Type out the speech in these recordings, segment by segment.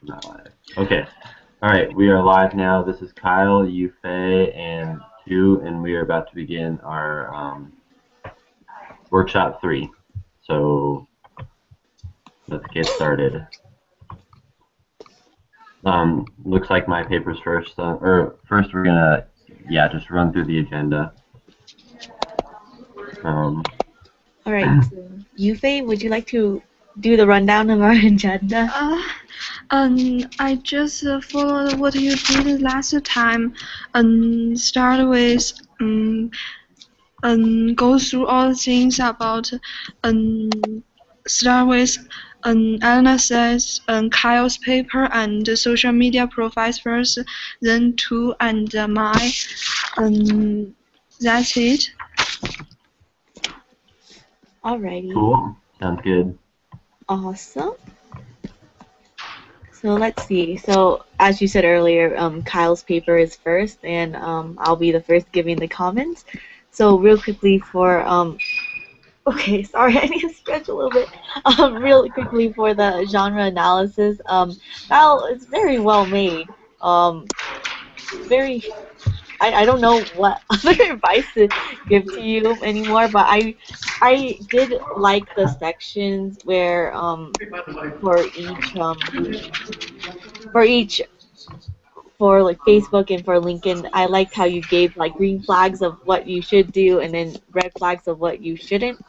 Not live. Okay. All right. We are live now. This is Kyle, Yufei, and two, and we are about to begin our workshop 3. So let's get started. Looks like my paper's first, or first we're gonna, yeah, just run through the agenda. Um, All right, so Yufei, would you like to do the rundown of our agenda? I just followed what you did last time. Start with go through all the things about start with analysis Kyle's paper and social media profiles first, then two and my. That's it. Alrighty. cool. Sounds good. Awesome. So let's see. So as you said earlier, Kyle's paper is first, and I'll be the first giving the comments. So real quickly for okay, sorry, I need to stretch a little bit. Really quickly for the genre analysis. Well, it's very well made. Very. I don't know what other advice to give to you anymore, but I did like the sections where for each for each for like Facebook and for Lincoln, I liked how you gave like green flags of what you should do and then red flags of what you shouldn't.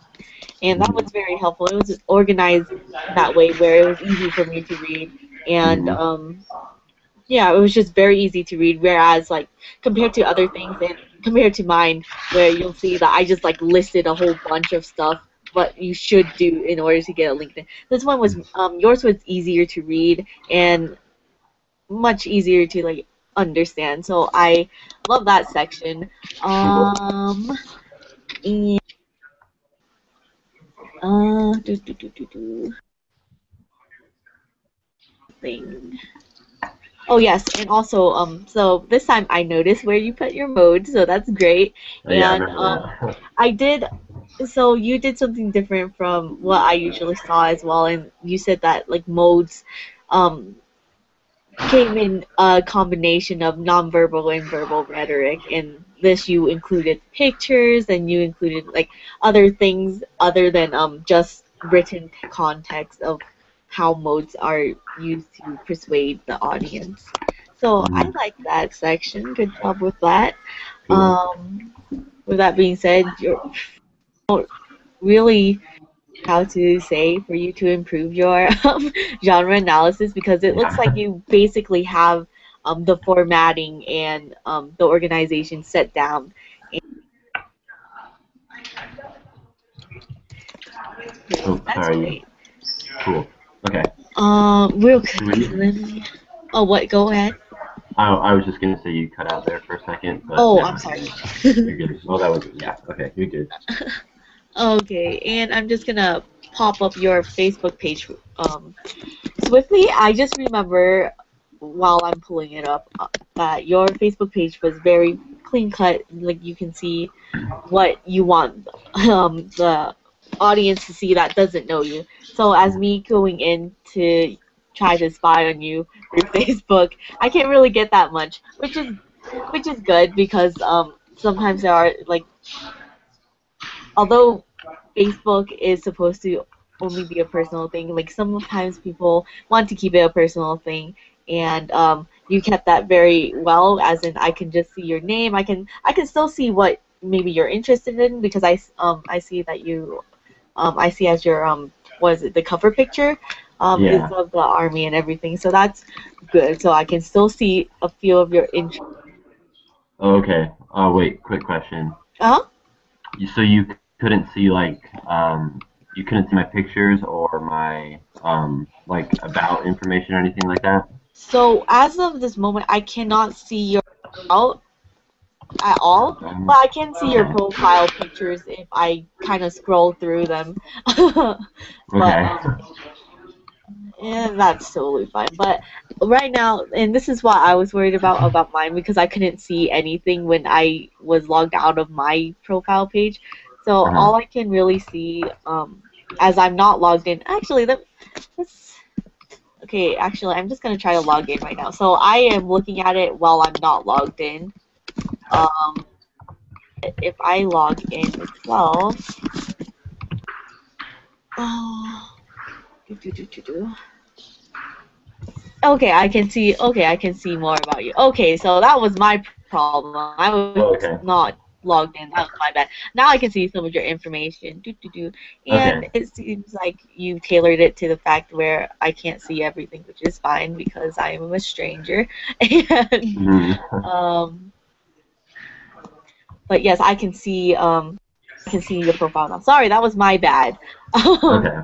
And that was very helpful. It was organized that way where it was easy for me to read. And Mhm. yeah, it was just very easy to read. Whereas like compared to other things and compared to mine, where you'll see that I just like listed a whole bunch of stuff what you should do in order to get a LinkedIn. This one was yours was easier to read and much easier to like understand. So I love that section. Cool. And do thing. Oh yes, and also so this time I noticed where you put your mode, so that's great. Oh, yeah, I And remember that. I did so you did something different from what I usually saw as well, and you said that like modes um came in a combination of nonverbal and verbal rhetoric, and this you included pictures and you included like other things other than just written context of how modes are used to persuade the audience. So I Mhm. like that section. Good job with that. Cool. With that being said, you're really how to say for you to improve your genre analysis because it looks like Yeah. you basically have the formatting and the organization set down. And Oh, that's sorry. great. Cool. Okay. Real Should quick. we? Let me. Oh, what? Go ahead. I was just gonna say you cut out there for a second, but Oh, never I'm mind. sorry. You're good. Oh, that was yeah. Okay, you're good. Okay, and I'm just gonna pop up your Facebook page swiftly. I just remember while I'm pulling it up that your Facebook page was very clean cut. Like you can see what you want the audience to see that doesn't know you. So as me going in to try to spy on you through Facebook, I can't really get that much, which is good because sometimes there are like although Facebook is supposed to only be a personal thing, like sometimes people want to keep it a personal thing, and you kept that very well. As in, I can just see your name. I can still see what maybe you're interested in because I see that you I see as your what is it the cover picture is Yeah. of the army and everything. So that's good. So I can still see a few of your interests. Okay. Wait. Quick question. Uh huh. So you couldn't see like you couldn't see my pictures or my like about information or anything like that. So as of this moment, I cannot see your out at all, but I can see your Okay. profile pictures if I kind of scroll through them. But Okay. yeah, that's totally fine. But right now, and this is what I was worried about mine because I couldn't see anything when I was logged out of my profile page. So Uh-huh. all I can really see, as I'm not logged in, actually, let's Okay, actually, I'm just gonna try to log in right now. So I am looking at it while I'm not logged in. Um, if I log in as well, oh, do. Okay, I can see. Okay, I can see more about you. Okay, so that was my problem. I was Oh, okay. not logged in. That was my bad. Now I can see some of your information. Okay. And it seems like you tailored it to the fact where I can't see everything, which is fine because I am a stranger. And Hmm. um, but yes, I can see. I can see your profile now. Sorry, that was my bad. Okay.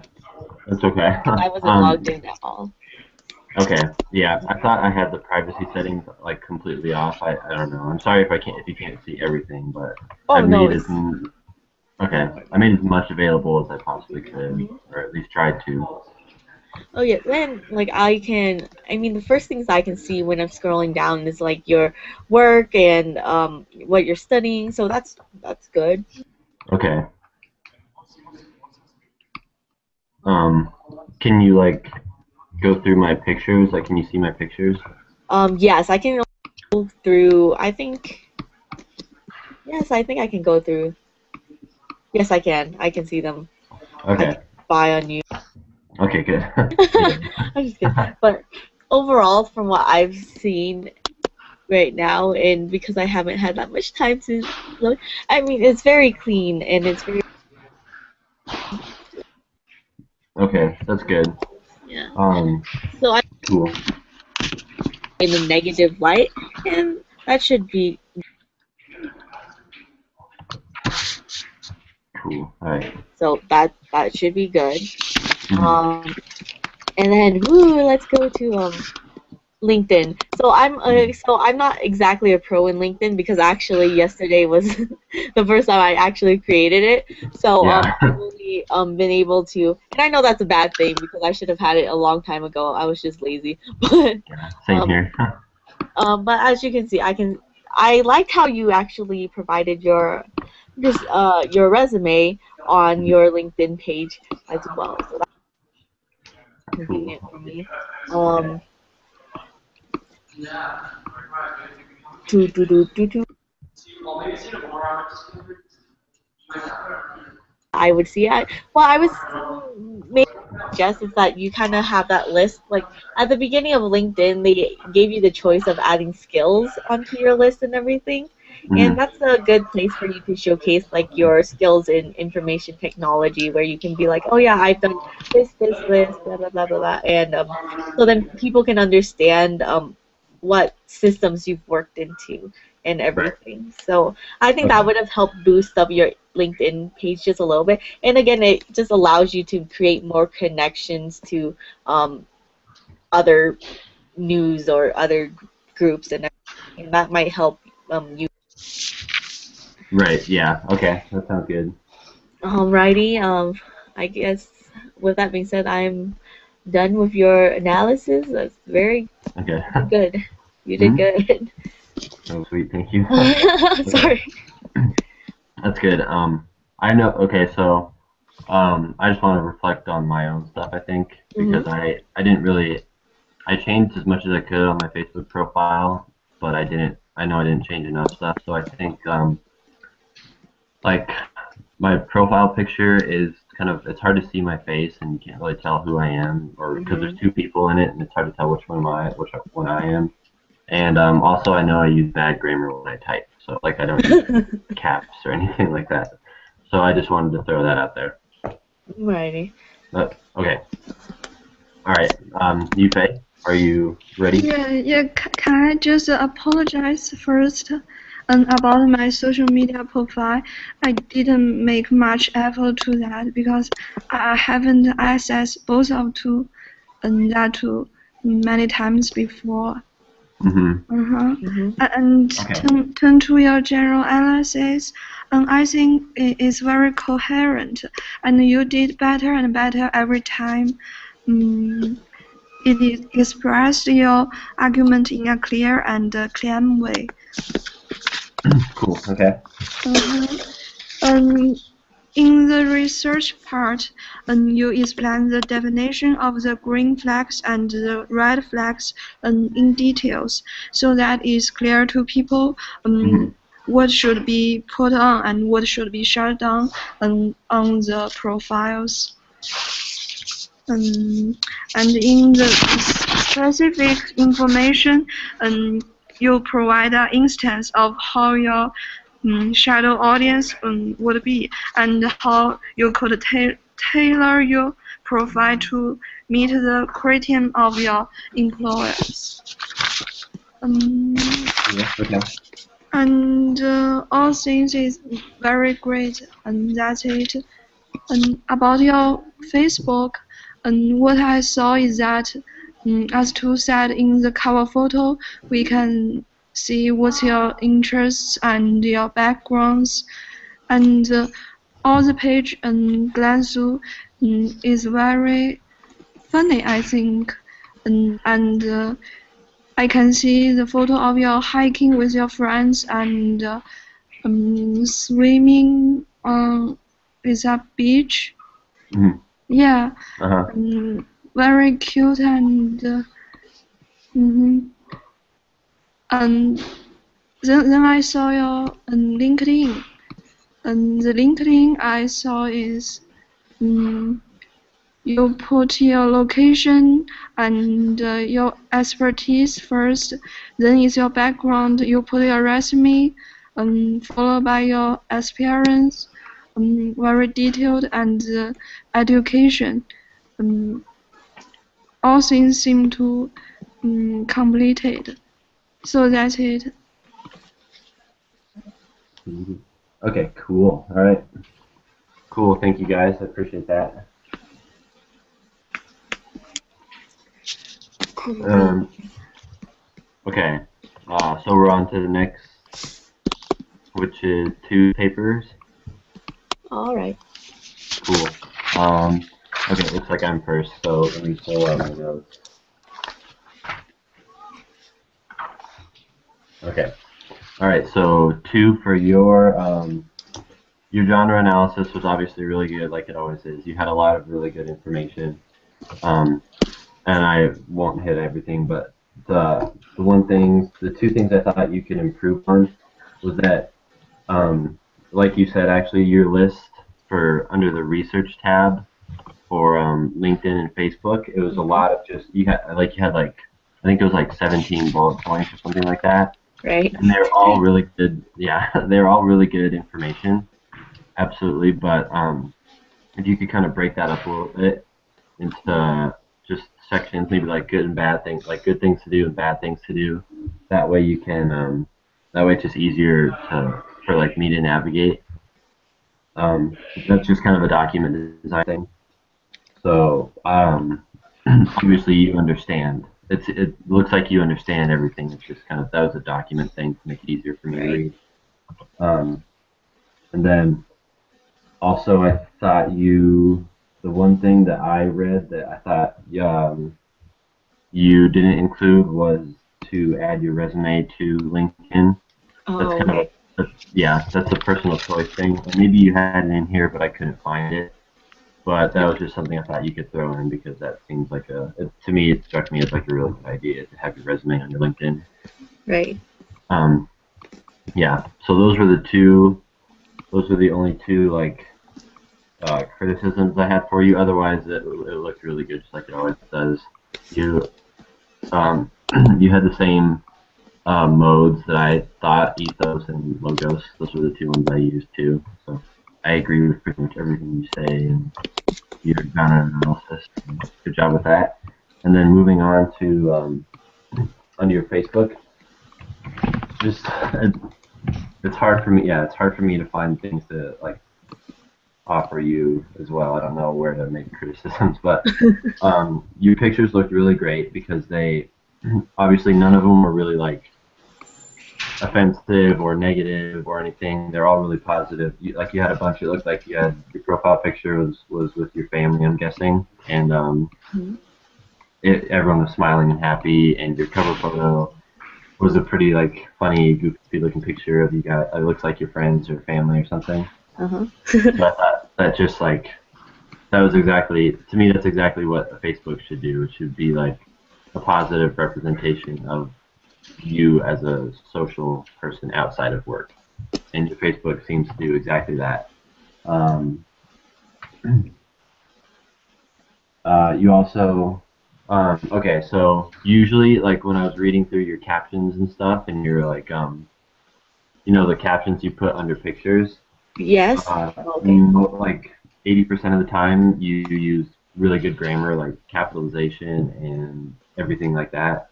That's okay. I wasn't logged Um, in at all. okay. Yeah, I thought I had the privacy settings like completely off. I don't know. I'm sorry if you can't see everything, but Oh I've no, made it's. okay. I made as much available as I possibly could, Mhm. or at least tried to. Oh yeah, then like I mean the first things I can see when I'm scrolling down is like your work and what you're studying, so that's good. Okay. Um, can you like go through my pictures? Like, can you see my pictures? Yes, I can go through. I think I can go through. Yes, I can. I can see them. I Okay. can spy on you. Okay, good. Good. I'm just kidding. But overall, from what I've seen right now, and because I haven't had that much time to look, I mean it's very clean and it's very Okay, that's good. yeah. Um, So I cool. in the negative light, and that should be Cool. All right. so that should be good. Mhm. Um, and then let's go to LinkedIn. Mhm. So I'm not exactly a pro in LinkedIn because actually yesterday was the first time I actually created it. So Yeah. I've only been able to, and I know that's a bad thing because I should have had it a long time ago. I was just lazy, but Yeah. Same um, here. but as you can see, I liked how you actually provided your resume on your LinkedIn page as well. So that's Cool. convenient for me. Um, to I would see. I was maybe suggest is that you kind of have that list. Like at the beginning of LinkedIn, they gave you the choice of adding skills onto your list and everything, and Mhm. that's a good place for you to showcase like your skills in information technology, where you can be like, oh yeah, I've done this, blah blah blah blah blah, and so then people can understand what systems you've worked into and Right. everything. So I think that Okay. would have helped boost up your LinkedIn page just a little bit. And again, it just allows you to create more connections to um, other news or other groups and everything. And that might help you. Right. Yeah. Okay. That sounds good. Alrighty. I guess with that being said, I'm done with your analysis. That's very Okay. you did good. You did Hmm. good. Oh, sweet. Thank you. Okay. Sorry. That's good. I know. Okay. So, I just want to reflect on my own stuff. I think Hmm. because I didn't really I changed as much as I could on my Facebook profile, but I know I didn't change enough stuff. So I think like my profile picture is kind of it's hard to see my face and you can't really tell who I am or because there's Hmm. two people in it and it's hard to tell which one I am. And also I know I use bad grammar when I type, so like I don't use caps or anything like that. So I just wanted to throw that out there. Alrighty. But okay, all right. Yufei, are you ready? Yeah, yeah. Can I just apologize first? About my social media profile, I didn't make much effort to that because I haven't accessed both of two and that too many times before. Mm-hmm. Uh-huh. Hmm. And Okay. turn to your general analysis, I think it is very coherent, and you did better and better every time. Um, it is expressed your argument in a clear and calm way. Cool. Okay. Uh-huh. Um, In the research part, you explain the definition of the green flags and the red flags in details, so that it's clear to people what should be put on and what should be shut down on the profiles. And in the specific information, you provide an instance of how your shadow audience would be, and how you could tailor your profile to meet the criteria of your employers. Yeah, okay. And all things is very great, and that's it. And about your Facebook, and what I saw is that, as Tu said in the cover photo, we can see what's your interests and your backgrounds, and all the page and glance through is very funny, I think, and I can see the photo of your hiking with your friends and swimming on is a beach. Mm-hmm. Yeah. Uh-huh. Very cute and and then I saw your LinkedIn, and the LinkedIn I saw is you put your location and your expertise first, then is your background. You put your resume, followed by your experience, very detailed, and education. All things seem to completed. So that's it. Okay, cool. All right. Cool. Thank you, guys. I appreciate that. Okay. So we're on to the next, which is 2 papers. All right. Cool. Okay, it looks like I'm first, so let me pull out my notes. Okay. All right, so 2 for your genre analysis was obviously really good, like it always is. You had a lot of really good information, and I won't hit everything, but the 2 things I thought you could improve on was that, like you said, actually your list for under the research tab for LinkedIn and Facebook, it was a lot of just you had like I think it was like 17 bullet points or something like that. Right. And they're all really good. Yeah, they're all really good information. Absolutely, but if you could kind of break that up a little bit into just sections, maybe like good and bad things, like good things to do and bad things to do. That way you can, that way it's just easier for like me to navigate. That's just kind of a document design thing. So obviously you understand. It looks like you understand everything. It's just kind of that was a document thing to make it easier for me to read. And then also I thought the one thing that I read that I thought you didn't include was to add your resume to LinkedIn. That's kind of that's a personal choice thing. And maybe you had it in here, but I couldn't find it. But that was just something I thought you could throw in because that seems like to me, it struck me as like a really good idea to have your resume on your LinkedIn. Right. Yeah. So those were the only 2 like criticisms I had for you. Otherwise, it looked really good, just like it always does. You you had the same modes that I thought, ethos and logos. Those were the 2 ones I used too. So I agree with pretty much everything you say and your genre analysis. Good job with that. And then moving on to on your Facebook, just it's hard for me. Yeah, it's hard for me to find things to like offer you as well. I don't know where to make criticisms, but your pictures looked really great because they obviously none of them were really like offensive or negative or anything. They're all really positive. You had a bunch. It looked like you had your profile picture was with your family, I'm guessing, and everyone was smiling and happy. And your cover photo was a pretty like funny, goofy looking picture of you guys. It looks like your friends or family or something. Uh-huh. So I thought that just like that was exactly to me that's exactly what a Facebook should do. It should be like a positive representation of you as a social person outside of work. And your Facebook seems to do exactly that. Um, you also, okay, so usually, like when I was reading through your captions and stuff, and you're like, the captions you put under pictures, Yes. uh, Okay. like 80% of the time you use really good grammar, like capitalization and everything like that.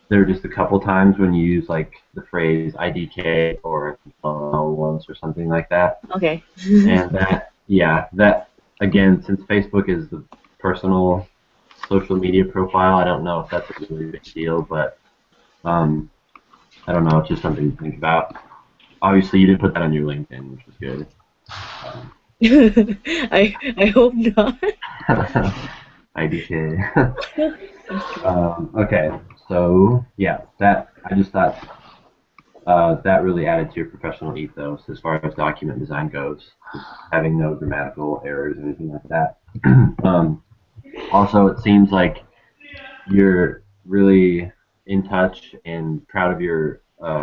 There are just a couple times when you use like the phrase IDK or once or something like that. Okay. And that again, since Facebook is the personal social media profile, I don't know if that's a really big deal, but um, I don't know. It's just something to think about. Obviously, you didn't put that on your LinkedIn, which was good. I hope not. IDK. I'm kidding. Okay, so yeah, that I just thought that really added to your professional ethos as far as document design goes, just having no grammatical errors or anything like that. Also, it seems like you're really in touch and proud of your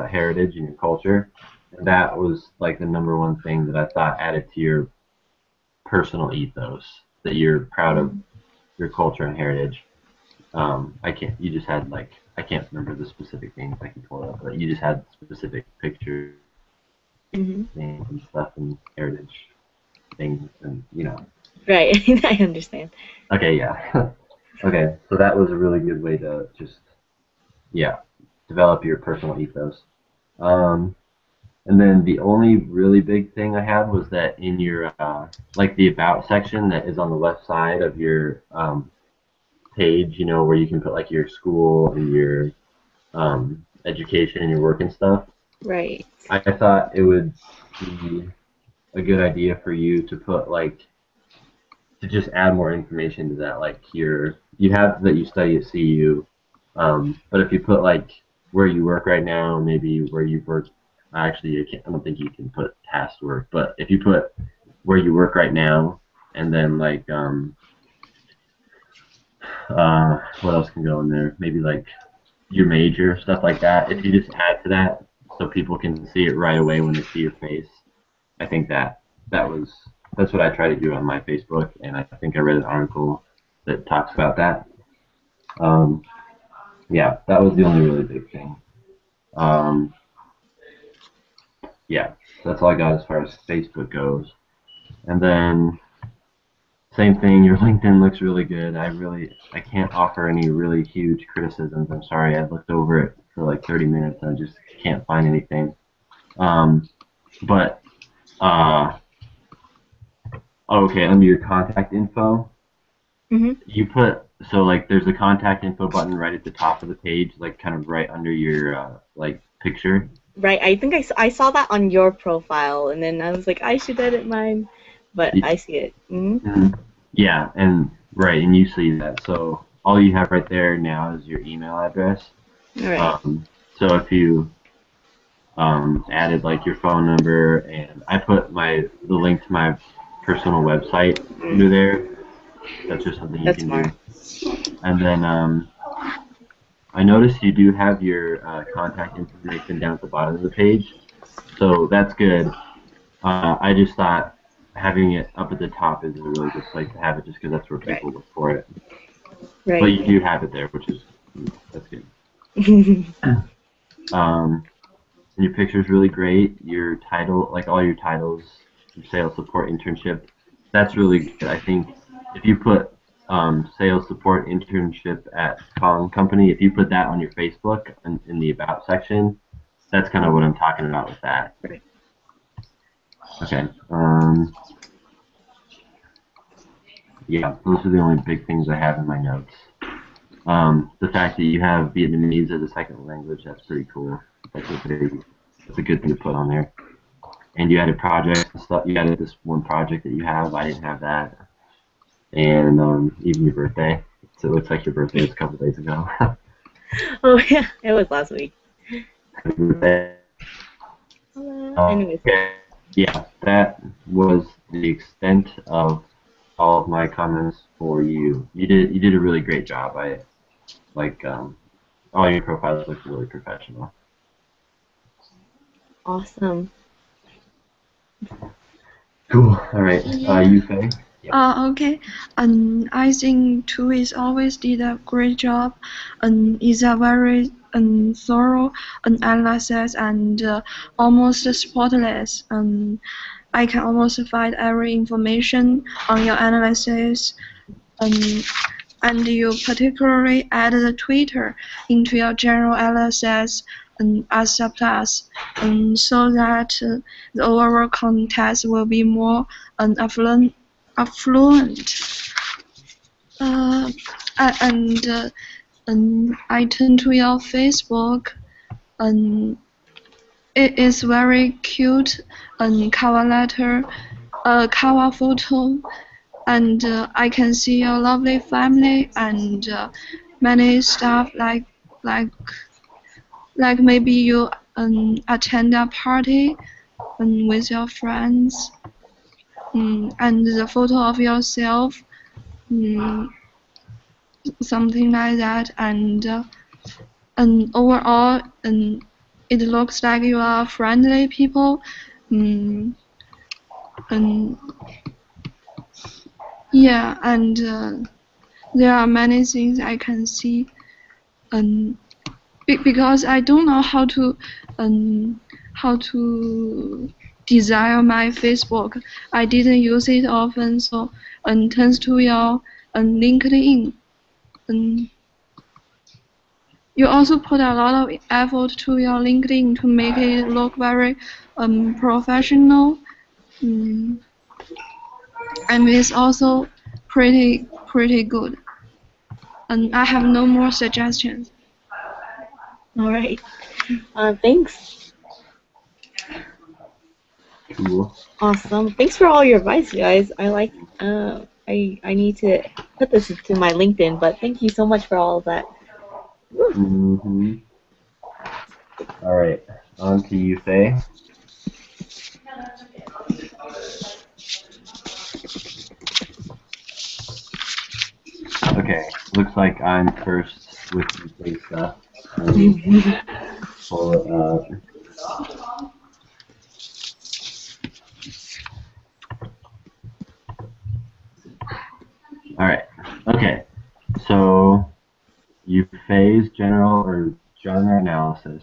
heritage and your culture. And that was like the number one thing that I thought added to your personal ethos, that you're proud of your culture and heritage. I can't. You just had like I can't remember the specific things I can pull it up, but you just had specific pictures, Hmm. names and stuff, and heritage things, and Right. I understand. Okay, yeah. Okay, so that was a really good way to just yeah develop your personal ethos. Um, and then the only really big thing I had was that in your like the about section that is on the left side of your page, where you can put like your school and your education and your work and stuff. Right. I thought it would be a good idea for you to put like to just add more information to that. Like you have that you study at CU, but if you put like where you work right now, maybe where you've worked. Actually, I don't think you can put past work, but if you put where you work right now, and then like what else can go in there? Maybe like your major, stuff like that. If you just add to that so people can see it right away when they see your face, I think that's what I try to do on my Facebook, and I think I read an article that talks about that. Um, yeah, that was the only really big thing. Um, yeah, that's all I got as far as Facebook goes. And then same thing, your LinkedIn looks really good. I can't offer any really huge criticisms. I'm sorry, I looked over it for like 30 minutes and I just can't find anything. Um, but okay, under your contact info, Hmm. you put so like there's a contact info button right at the top of the page, like kind of right under your like picture. Right. I think I saw that on your profile, and then I was like, I should edit mine, but I see it. Hmm. Mhm. Yeah, and right, and you see that. So all you have right there now is your email address. All right. So if you added like your phone number, and I put the link to my personal website under Mm, there. That's just something you that's can smart. do. And then I noticed you do have your contact information down at the bottom of the page, so that's good. I just thought having it up at the top is a really good place to have it, just because that's where Right. people look for it. But Right. you do have it there, which is that's good. And your picture is really great. Your title, like all your titles, your sales support internship, that's really good. I think if you put sales support internship at Colin Company, if you put that on your Facebook in the about section, that's kind of what I'm talking about with that. Right. Okay. Yeah, those are the only big things I have in my notes. The fact that you have Vietnamese as a second language, that's pretty cool. That's a good thing to put on there. And you added projects and stuff. You added this one project that you have. I didn't have that. And even your birthday. So it looks like your birthday was a couple days ago. Oh yeah, it was last week. Happy birthday. Anyways, Okay. Yeah, that was the extent of all of my comments for you. You did a really great job. I like all your profiles look really professional. Awesome. Cool. All right. Yeah. Yufei. Yep. Okay. I think Tui always did a great job. Is a very thorough analysis and almost spotless. I can almost find every information on your analysis. Um, and you particularly add the Twitter into your general analysis as a plus, so that the overall context will be more affluent. Uh, and I turn to your Facebook, and it is very cute, cover letter, cover photo, and I can see your lovely family and many stuff like like maybe you attend a party with your friends, and the photo of yourself, um, something like that, and overall, it looks like you are friendly people, um, and yeah, and there are many things I can see, and because I don't know how to design my Facebook. I didn't use it often, so thanks to your LinkedIn. Um, you also put a lot of effort to your LinkedIn to make it look very professional. Um, and it's also pretty good. And I have no more suggestions. All right. Thanks. Cool. Awesome. Thanks for all your advice, guys. I like. I need to put this to my LinkedIn, but thank you so much for all of that. Mm-hmm. All right. On to Yufei. Okay. Looks like I'm first with Yufei stuff. Let me pull it up. All right. Okay. So Yufei's general or genre analysis.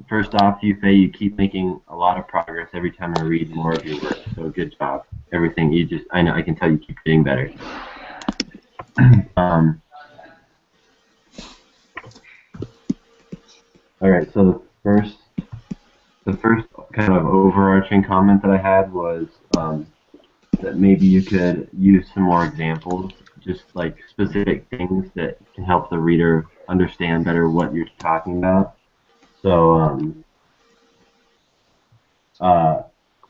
First off, Yufei, you keep making a lot of progress every time I read more of your work. So good job. Everything you just, I know, I can tell you keep getting better. um, all right. So the first kind of overarching comment that I had was that maybe you could use some more examples, just like specific things that can help the reader understand better what you're talking about. So, uh,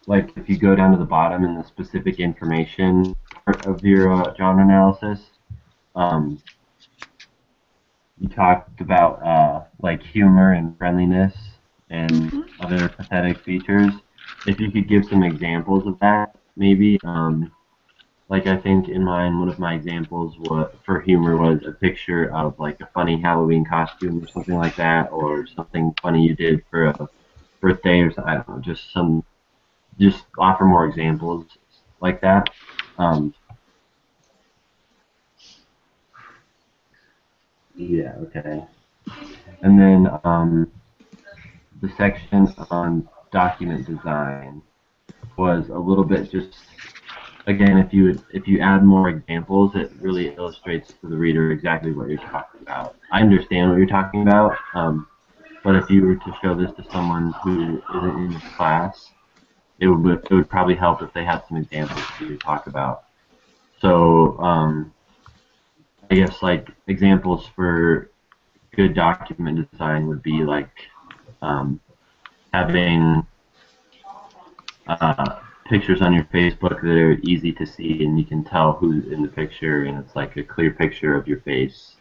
like if you go down to the bottom in the specific information part of your genre analysis, um, you talked about like humor and friendliness and Mhm. other pathetic features. If you could give some examples of that, maybe. Like I think in mine, one of my examples for humor was a picture of like a funny Halloween costume or something like that, or something funny you did for a birthday or something. I don't know, just offer more examples like that. Um, yeah, okay. And then the section on document design was a little bit just again if you add more examples, it really illustrates to the reader exactly what you're talking about. I understand what you're talking about, but if you were to show this to someone who isn't in this class, it would probably help if they had some examples for you to talk about. So I guess like examples for good document design would be like um, having pictures on your Facebook that are easy to see and you can tell who's in the picture and it's like a clear picture of your face.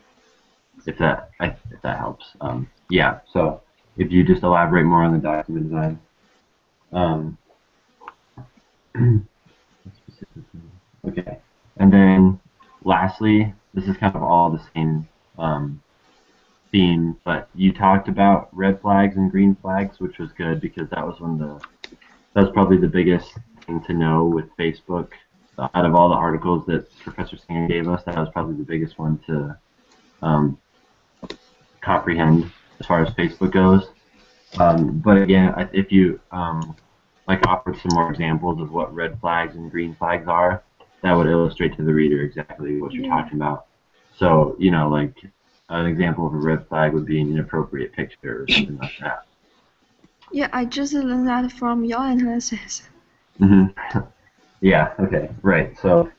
If that helps. Yeah. So if you just elaborate more on the document design. Um, Okay. And then lastly, this is kind of all the same um, theme, but you talked about red flags and green flags, which was good because that was probably the biggest thing to know with Facebook. Out of all the articles that Professor Singer gave us, that was probably the biggest one to um, comprehend as far as Facebook goes. But again, if you like offered some more examples of what red flags and green flags are, that would illustrate to the reader exactly what you're Yeah. talking about. So, you know, like an example of a red flag would be an inappropriate picture or something like that. Yeah, I just learned that from your analysis. hmm Yeah. Okay. Right. So,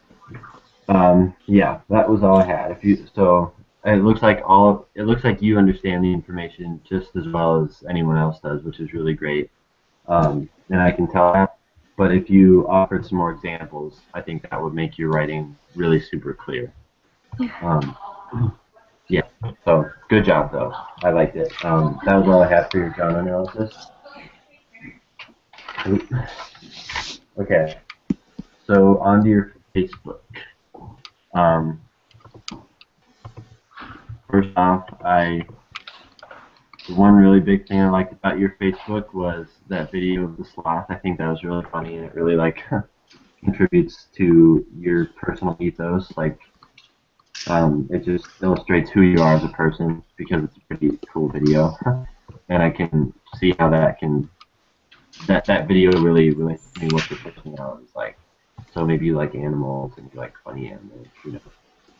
yeah, that was all I had. If you so, it looks like you understand the information just as well as anyone else does, which is really great. And I can tell that. But if you offered some more examples, I think that would make your writing really super clear. Yeah. Um, yeah. So good job, though. I liked it. That was all I had for your genre analysis. Okay. So on to your Facebook. Um, First off, the one really big thing I liked about your Facebook was that video of the sloth. I think that was really funny and it really like contributes to your personal ethos. Like it just illustrates who you are as a person because it's a pretty cool video, and I can see how that video really relates to me what your personality is like. So maybe you like animals and you like funny animals, you know,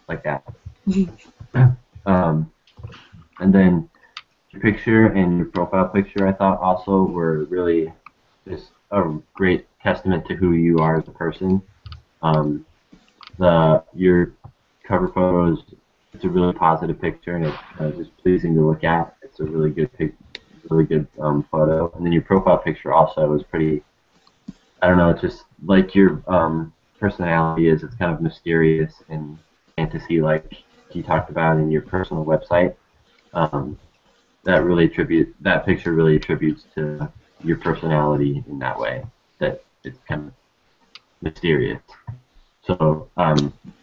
like that. um, and then your picture and your profile picture, I thought also were really just a great testament to who you are as a person. Um, your cover photos, it's a really positive picture and it's just pleasing to look at. It's a really good really good photo. And then your profile picture also is pretty. I don't know. It's just like your personality is. It's kind of mysterious and fantasy, like you talked about in your personal website. Um, that picture really attributes to your personality in that way. That it's kind of mysterious. So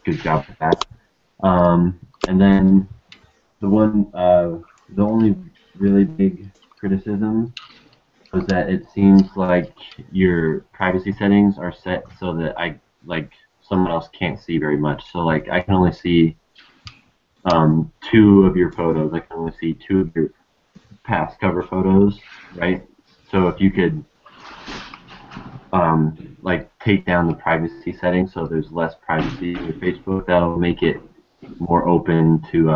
good job with that. And then the only really big criticism was that it seems like your privacy settings are set so that like someone else can't see very much. So like I can only see two of your photos. I can only see two of your past cover photos, right? So if you could like take down the privacy settings so there's less privacy in your Facebook, that'll make it more open to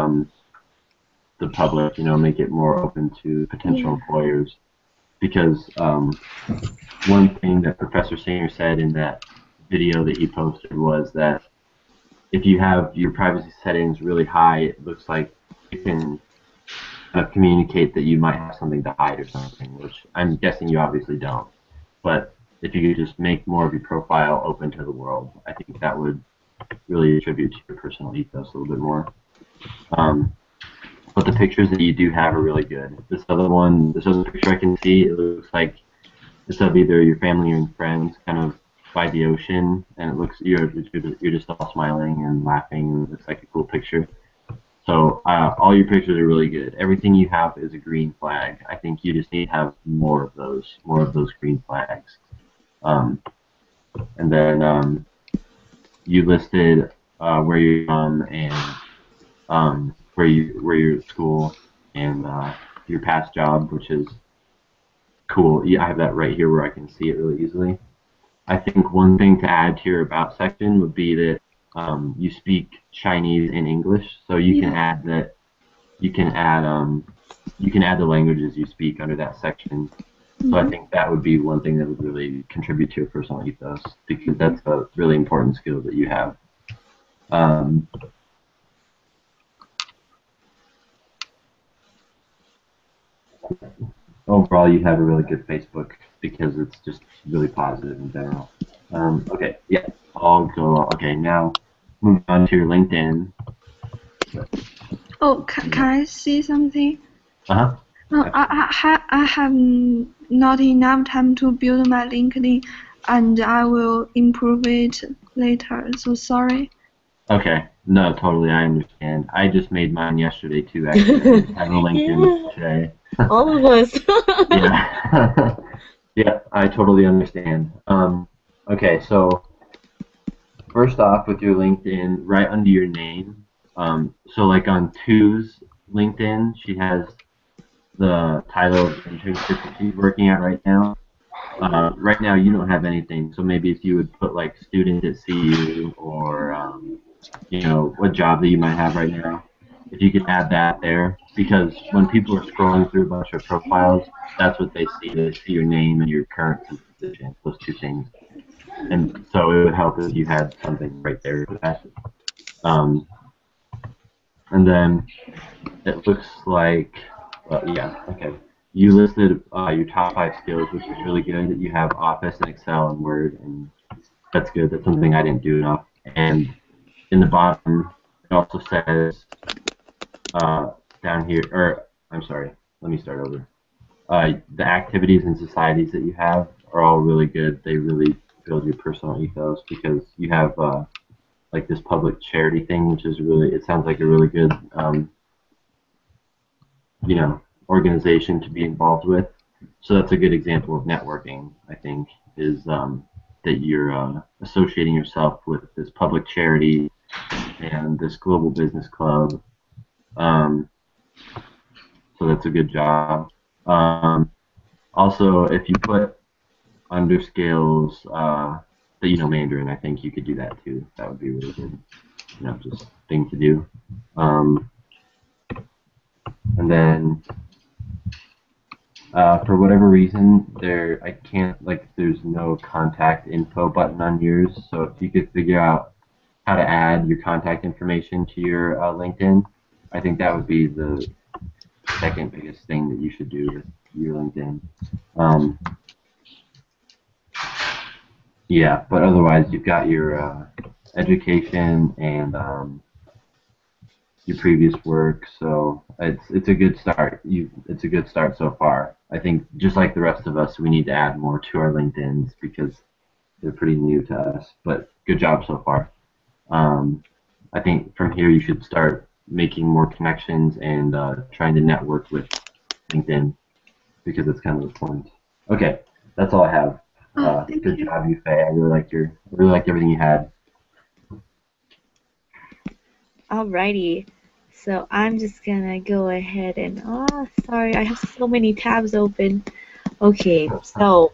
the public, you know, make it more open to potential Yeah. employers. Because one thing that Professor Singer said in that video that he posted was that if you have your privacy settings really high, it looks like you can kind of communicate that you might have something to hide or something, which I'm guessing you obviously don't. But if you could just make more of your profile open to the world, I think that would really attribute to your personal ethos a little bit more. But the pictures that you do have are really good. This other picture I can see, it looks like it's of either your family or friends, kind of by the ocean, and it looks you're just all smiling and laughing, and it looks like a cool picture. So all your pictures are really good. Everything you have is a green flag. I think you just need to have more of those green flags. Um, and then you listed where you're from and where you're at school and your past job, which is cool. Yeah, I have that right here where I can see it really easily. I think one thing to add to your about section would be that you speak Chinese and English, so you can Yeah. add that you can add the languages you speak under that section. So I Mhm. think that would be one thing that would really contribute to your personal ethos because that's a really important skill that you have. Um, Overall, you have a really good Facebook because it's just really positive in general. Okay, yeah, I'll go. Okay, now moving on to your LinkedIn. Oh, can I see something? Uh huh. I have not enough time to build my LinkedIn. and I will improve it later. So sorry. Okay. No, totally. I understand. I just made mine yesterday too. Actually, I didn't have a LinkedIn Yeah, today. all of us. Yeah. Yeah, I totally understand. Okay, so first off, with your LinkedIn, right under your name. So like on Two's LinkedIn, she has the title of the internship that she's working at right now. Right now, you don't have anything, so maybe if you would put like student at CU or what job that you might have right now, if you could add that there, because when people are scrolling through a bunch of profiles, that's what they see. They see your name and your current position, those two things, and so it would help if you had something right there for that. Um, and then it looks like, well, yeah, okay. You listed your top 5 skills, which is really good. You have Office and Excel and Word, and that's good. That's something I didn't do enough. And in the bottom, it also says down here, or I'm sorry, let me start over. The activities and societies that you have are all really good. They really build your personal ethos because you have like this public charity thing, which is really, it sounds like a really good you know, organization to be involved with. So that's a good example of networking, I think, is that you're associating yourself with this public charity and this global business club. Um, so that's a good job. Also, if you put under skills that you know Mandarin, I think you could do that too. That would be really good, just thing to do. And then for whatever reason, I can't, like, there's no contact info button on yours. So if you could figure out how to add your contact information to your LinkedIn, I think that would be the second biggest thing that you should do with your LinkedIn. Um, yeah, but otherwise, you've got your education and your previous work, so it's a good start. It's a good start so far. I think just like the rest of us, we need to add more to our LinkedIn's because they're pretty new to us. But good job so far. Um, I think from here you should start making more connections and trying to network with LinkedIn because it's kind of the point. Okay, that's all I have. Thank Good you. job, Yufei. I really liked everything you had. Alrighty. So I'm just gonna go ahead and sorry, I have so many tabs open. Okay, so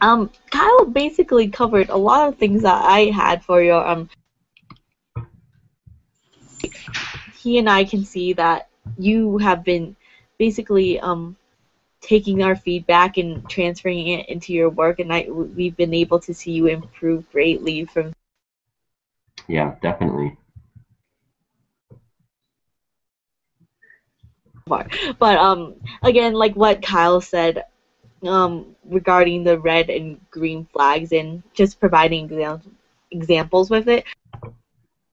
Kyle basically covered a lot of things that I had for your he and I can see that you have been basically taking our feedback and transferring it into your work, and we've been able to see you improve greatly from Yeah, definitely. far. But again, like what Kyle said, regarding the red and green flags and just providing examples with it, I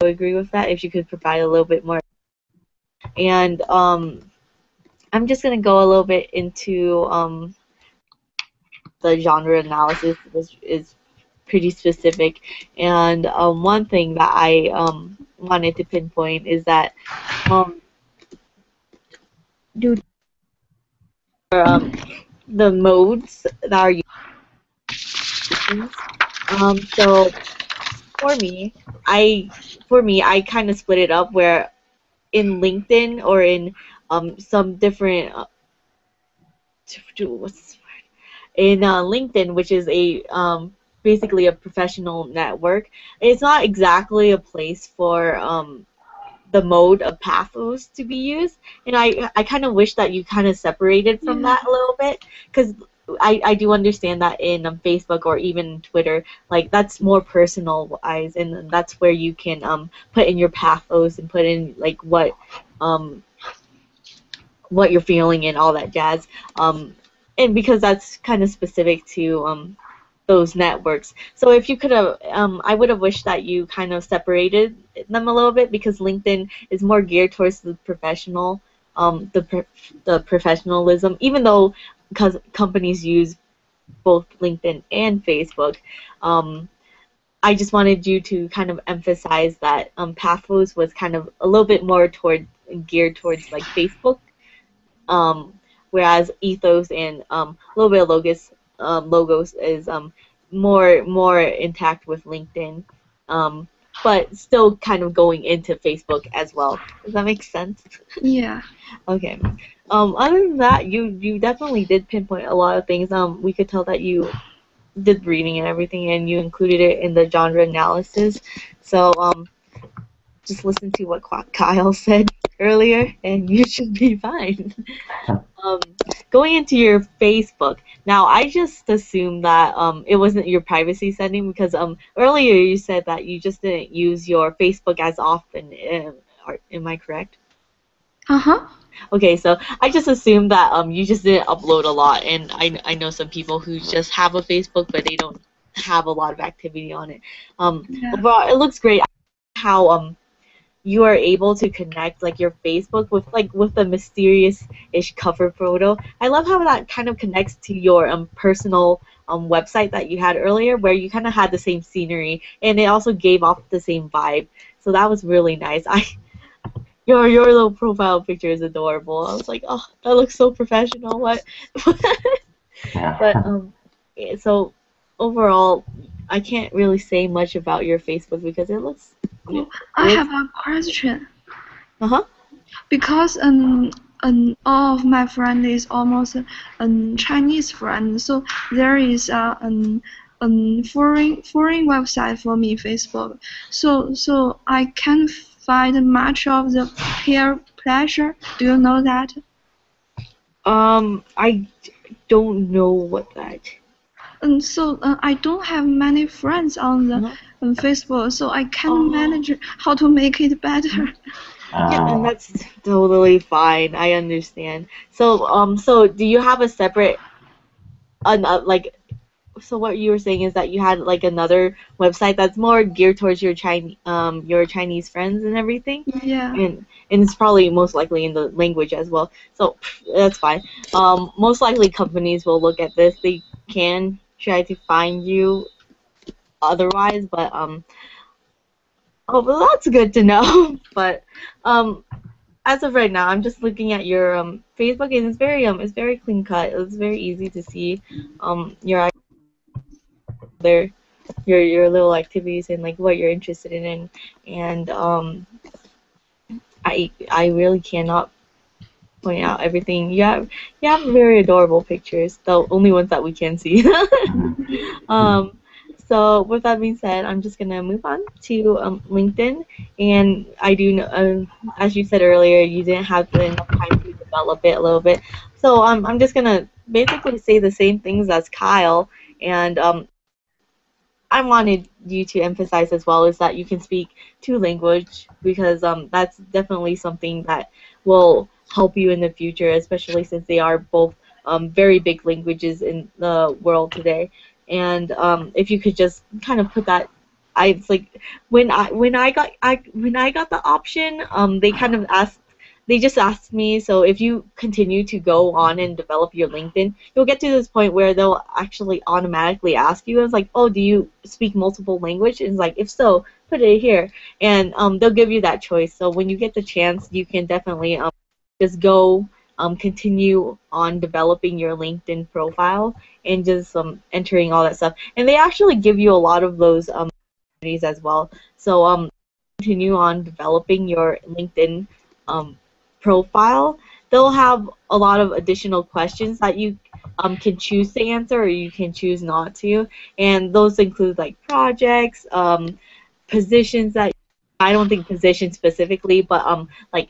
would agree with that. If you could provide a little bit more, and I'm just gonna go a little bit into the genre analysis is pretty specific. And one thing that I wanted to pinpoint is that um, due to the modes that are used, so for me, I kind of split it up where in LinkedIn or in some different what's in LinkedIn, which is a basically a professional network. It's not exactly a place for the mode of pathos to be used, and I kind of wish that you kind of separated from Yeah. that a little bit, because I do understand that in Facebook or even Twitter, like that's more personalized, and that's where you can put in your pathos and put in like um what you're feeling and all that jazz. And because that's kind of specific to those networks. So if you could have, I would have wished that you kind of separated them a little bit, because LinkedIn is more geared towards the professional, the professionalism. Even though because companies use both LinkedIn and Facebook. Um, I just wanted you to kind of emphasize that Pathos was kind of a little bit more geared towards like Facebook, um, whereas Ethos and a little bit of Logos is more intact with LinkedIn, um, but still kind of going into Facebook as well. Does that make sense? Yeah. Okay. Other than that, you definitely did pinpoint a lot of things. We could tell that you did reading and everything, and you included it in the genre analysis. So just listen to what Kyle said earlier, and you should be fine. Um, Going into your Facebook. Now, I just assumed that it wasn't your privacy setting because earlier you said that you just didn't use your Facebook as often. Am I correct? Uh-huh. Okay, so I just assumed that you just didn't upload a lot, and I know some people who just have a Facebook but they don't have a lot of activity on it. Yeah. Overall, it looks great how you are able to connect like your Facebook with the mysterious-ish cover photo. I love how that kind of connects to your personal website that you had earlier, where you kind of had the same scenery, and it also gave off the same vibe. So that was really nice. Your little profile picture is adorable. I was like, oh, that looks so professional. What? But Yeah. so overall, I can't really say much about your Facebook because it looks. Oh, It I looks. have a question. Uh-huh. Because all of my friend is almost Chinese friend, so there is foreign website for me Facebook. So I can find much of the peer pressure. Do you know that? I don't know what that. And so I don't have many friends on the Uh-huh. Facebook, so I can't Oh, manage how to make it better. yeah, and Uh, that's totally fine. I understand. So do you have a separate, like, so what you were saying is that you had like another website that's more geared towards your Chinese friends and everything, Yeah. and it's probably most likely in the language as well. So that's fine. Most likely companies will look at this. They can try to find you otherwise, but oh, well, that's good to know. But um, as of right now, I'm just looking at your Facebook, and it's very clean cut. It's very easy to see your other your little activities and like what you're interested in, and I really cannot point out everything. You have very adorable pictures, the only ones that we can see. um, so with that being said, I'm just gonna move on to LinkedIn, and I do know, as you said earlier, you didn't have enough time to develop it a little bit. So I'm just gonna basically say the same things as Kyle, and I wanted you to emphasize as well is that you can speak two language because that's definitely something that will help you in the future, especially since they are both very big languages in the world today. And if you could just kind of put that, I it's like when I got the option, they kind of asked. They just asked me, so if you continue to go on and develop your LinkedIn, you'll get to this point where they'll actually automatically ask you, it's like, oh, do you speak multiple language? And it's like, if so, put it here. And they'll give you that choice. So when you get the chance, you can definitely just go continue on developing your LinkedIn profile and just entering all that stuff. And they actually give you a lot of those opportunities as well. So continue on developing your LinkedIn um, profile, they'll have a lot of additional questions that you can choose to answer or you can choose not to. And those include like projects, positions that I don't think positions specifically, but like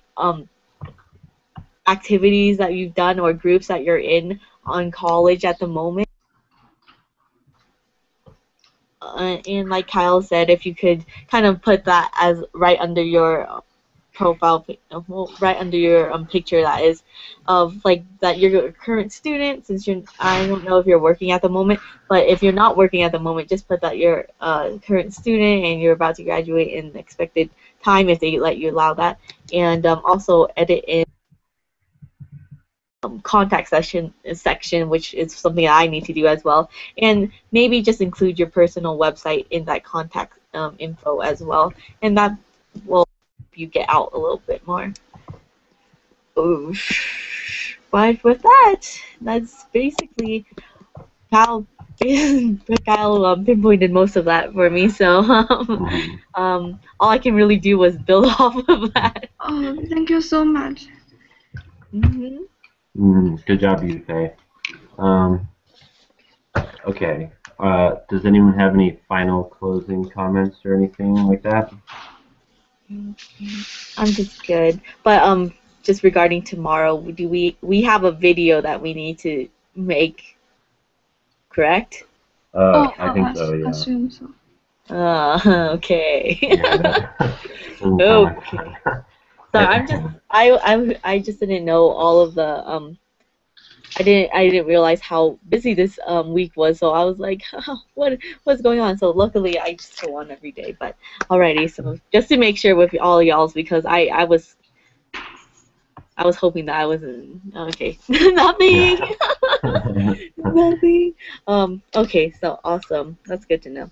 activities that you've done or groups that you're in on college at the moment. And like Kyle said, if you could kind of put that as right under your well, right under your picture that is of like that you're a current student since you're I don't know if you're working at the moment, but if you're not working at the moment, just put that you're a current student and you're about to graduate in expected time if they let you allow that, and also edit in contact section, which is something that I need to do as well, and maybe just include your personal website in that contact info as well, and that will help you get out a little bit more. Oof. But with that, that's basically Kyle. Kyle pinpointed most of that for me, so all I can really do was build off of that. Oh, thank you so much. Good job, Yufei. Okay. Does anyone have any final closing comments or anything like that? I'm just good. But just regarding tomorrow, do we have a video that we need to make, correct? I think so, yeah. Assume so. Okay. Yeah, that doesn't sound like Okay. fun. So I just didn't know all of the I didn't realize how busy this week was, so I was like, what's going on? So luckily I just go on every day. But alrighty, so just to make sure with all y'all's, because I was hoping that I wasn't okay. Nothing. Nothing. Okay, so awesome. That's good to know.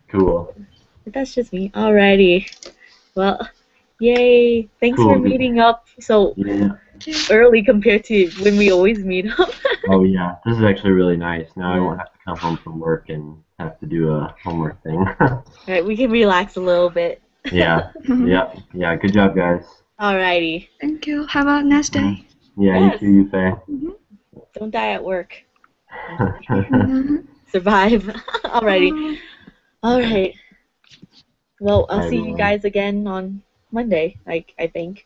Cool. But that's just me. Alrighty. Well, yay. Thanks Cool. for meeting up so Yeah. early compared to when we always meet up. Oh yeah, this is actually really nice. Now I Yeah. won't have to come home from work and have to do a homework thing. Alright, we can relax a little bit. Yeah. Yeah. Good job, guys. Alrighty. Thank you. Have a nice day. Yeah, Yes. you too, Yufei. Don't die at work. Mhm. Survive. Alrighty. Alright. Well, I'll Bye, see you everyone. guys again on Monday, I think.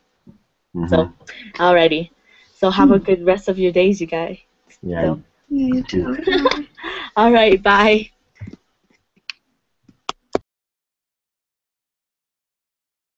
Mhm. So, alrighty. So have a good rest of your days, you guys. Yeah. So, Yeah, you too. Bye. alright, bye.